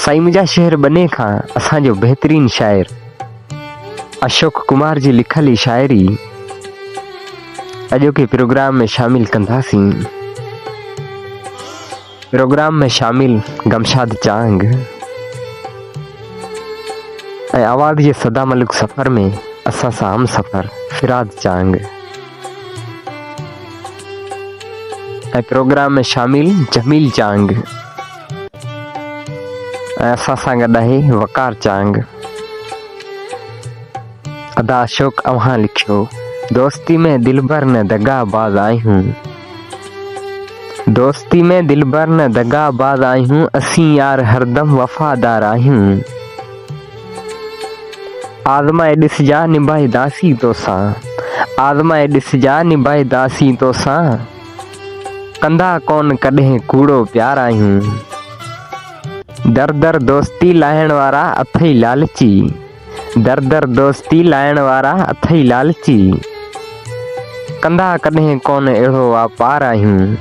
साईं मुंहिंजा शहर बने खां असांजो बहितरीन शाइर अशोक कुमार जी लिखल शायरी अॼोके प्रोग्राम में शामिल कंदासीं। प्रोग्राम में शामिल गमशाद चांग ऐं आवाज़ जे सदा मलिक सफ़र में असां सां हम सफ़र फिराद चांग ऐं प्रोग्राम में शामिल जमील चांग ऐं असां सां गॾु आहे वकार चांग। अदा अशोक अव्हां लिखियो, दोस्ती में दिलबर न दगाबाज आहियूं, दोस्ती में दिलबर न दगाबाज आहियूं, असीं यार हरदम वफ़ादार आहियूं। आज़माए ॾिसजा निभाईंदासीं तोसां, आज़माए ॾिसजा निभाईंदासीं तोसां, कंदा कोन कॾहिं कूड़ो प्यार आहियूं। दर दर दोस्ती लाहिण वारा अथई लालची, दर दर दोस्ती लाहिण वारा अथई लालची, कंदा कॾहिं कोन अहिड़ो वापार आहियूं।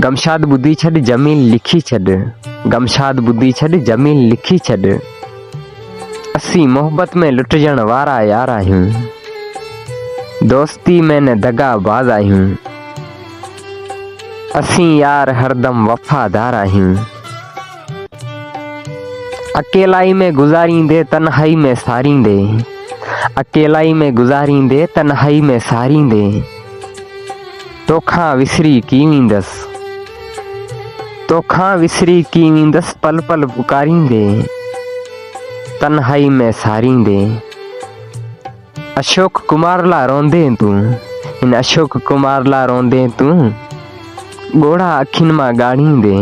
गमशाद ॿुधी छॾ जमील लिखी छॾ, गमशाद ॿुधी छॾ जमील लिखी छॾ, असीं मोहब्बत में लुटजण वारा यार आहियूं, दोस्ती में न दगाबाज आहियूं, असीं यार हरदम वफ़ादार आहियूं। अकेलाई में गुज़ारींदे तन्हाई में सारींदे, अकेलाई में गुज़ारींदे तन्हाई में सारींदे, तोखां विसरी की वेंदसि, तोखां विसरी की वेंदसि, पल पल पुकारींदे तन्हाई में सारींदे। अशोक कुमार ला रोंदे तूं, इन अशोक कुमार ला रोंदे तूं, ॻोढ़ा अखियुनि मां ॻाढ़ींदे,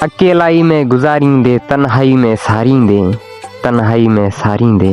अकेलाई में गुज़ारींदे तन्हाई में सारींदे, तन्हाई में सारींदे।